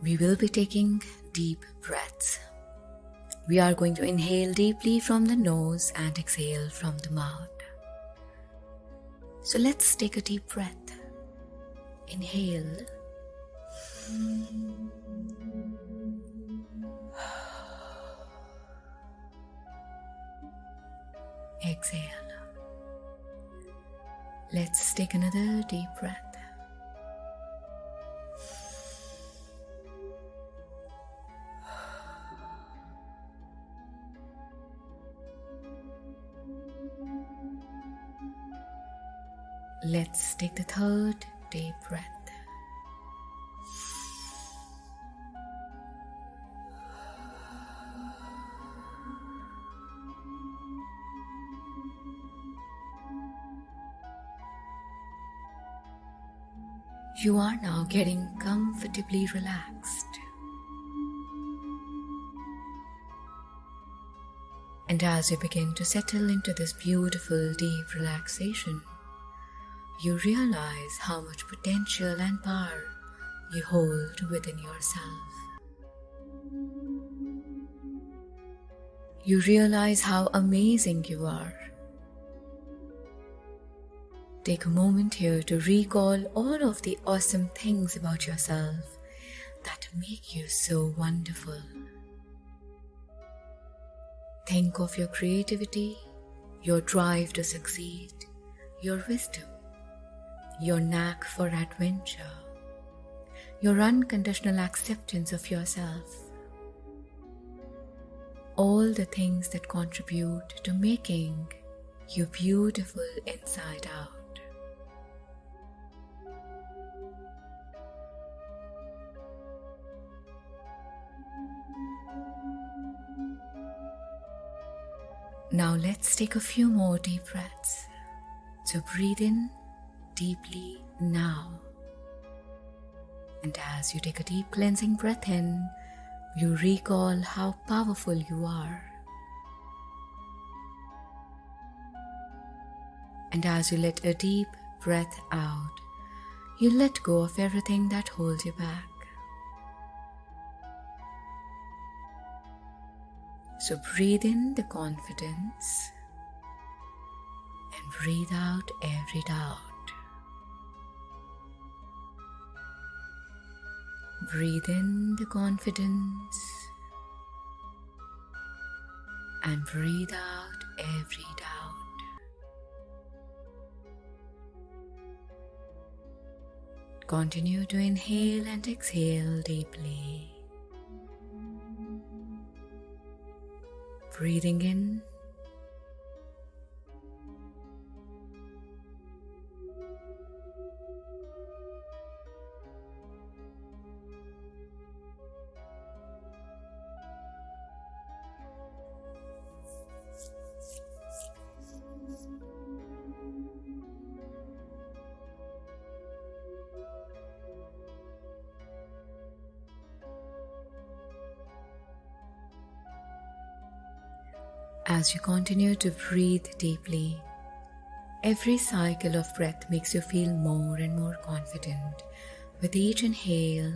we will be taking deep breaths. We are going to inhale deeply from the nose and exhale from the mouth. So let's take a deep breath. Inhale. Exhale. Let's take another deep breath. Let's take the third deep breath. You are now getting comfortably relaxed. And as you begin to settle into this beautiful deep relaxation, you realize how much potential and power you hold within yourself. You realize how amazing you are. Take a moment here to recall all of the awesome things about yourself that make you so wonderful. Think of your creativity, your drive to succeed, your wisdom, your knack for adventure, your unconditional acceptance of yourself. All the things that contribute to making you beautiful inside out. Now let's take a few more deep breaths. So breathe in deeply now. And as you take a deep cleansing breath in, you recall how powerful you are. And as you let a deep breath out, you let go of everything that holds you back. So breathe in the confidence and breathe out every doubt. Breathe in the confidence and breathe out every doubt. Continue to inhale and exhale deeply. Breathing in as you continue to breathe deeply. Every cycle of breath makes you feel more and more confident with each inhale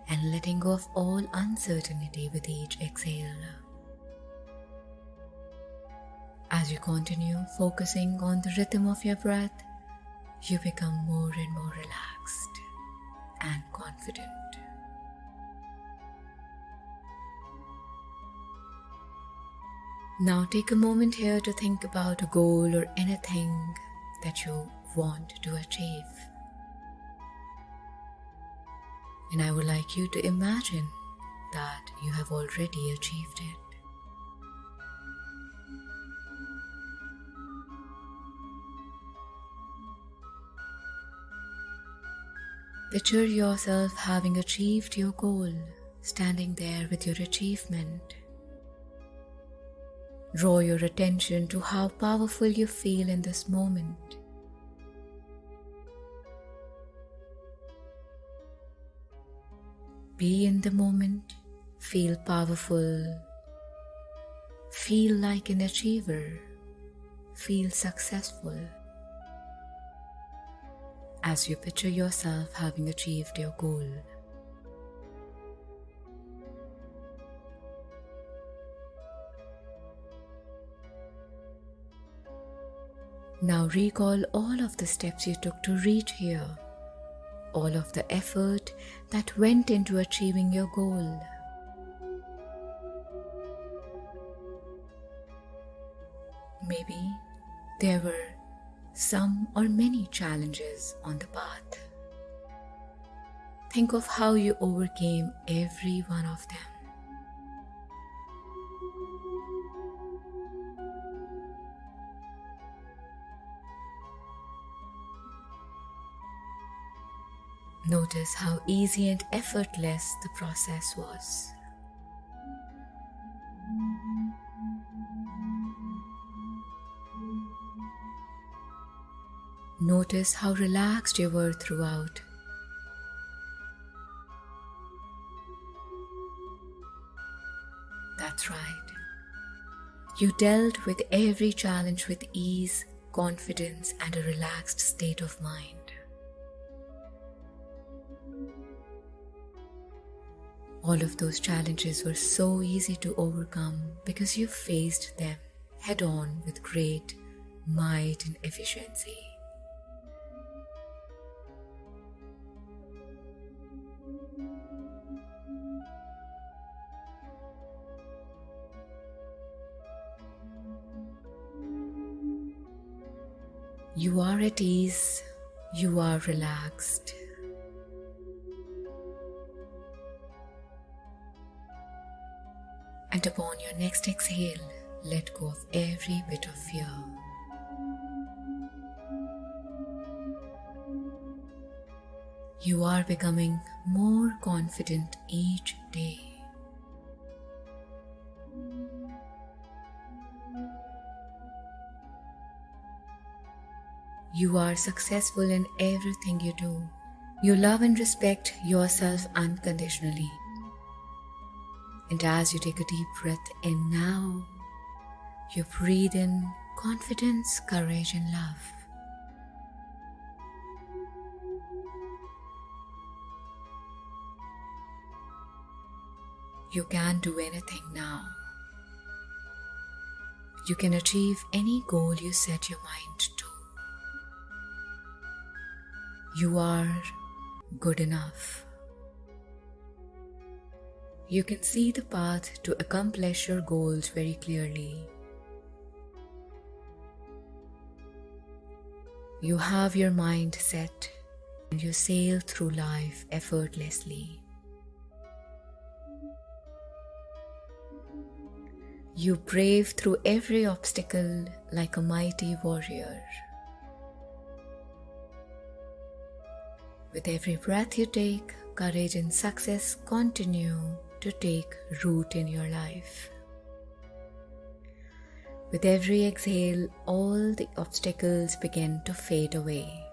and letting go of all uncertainty with each exhale. As you continue focusing on the rhythm of your breath, you become more and more relaxed and confident. Now take a moment here to think about a goal or anything that you want to achieve. And I would like you to imagine that you have already achieved it. Picture yourself having achieved your goal, standing there with your achievement. Draw your attention to how powerful you feel in this moment. Be in the moment, feel powerful, feel like an achiever, feel successful. As you picture yourself having achieved your goal. Now recall all of the steps you took to reach here, all of the effort that went into achieving your goal. Maybe there were some or many challenges on the path. Think of how you overcame every one of them. Notice how easy and effortless the process was. Notice how relaxed you were throughout. That's right. You dealt with every challenge with ease, confidence, and a relaxed state of mind. All of those challenges were so easy to overcome because you faced them head on with great might and efficiency. You are at ease, you are relaxed. And upon your next exhale, let go of every bit of fear. You are becoming more confident each day. You are successful in everything you do. You love and respect yourself unconditionally. And as you take a deep breath in now, you breathe in confidence, courage, and love. You can do anything now. You can achieve any goal you set your mind to. You are good enough. You can see the path to accomplish your goals very clearly. You have your mind set and you sail through life effortlessly. You brave through every obstacle like a mighty warrior. With every breath you take, courage and success continue to take root in your life. With every exhale, all the obstacles begin to fade away.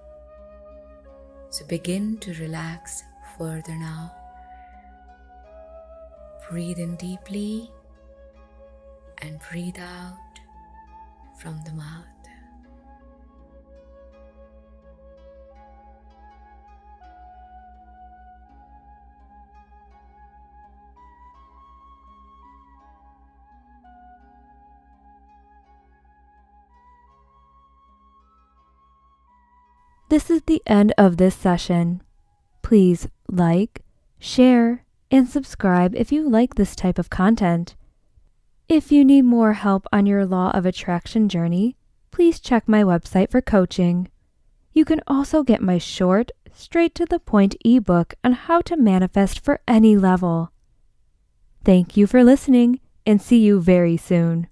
So begin to relax further now. Breathe in deeply and breathe out from the mouth. This is the end of this session. Please like, share, and subscribe if you like this type of content. If you need more help on your law of attraction journey, please check my website for coaching. You can also get my short, straight to the point ebook on how to manifest for any level. Thank you for listening and see you very soon.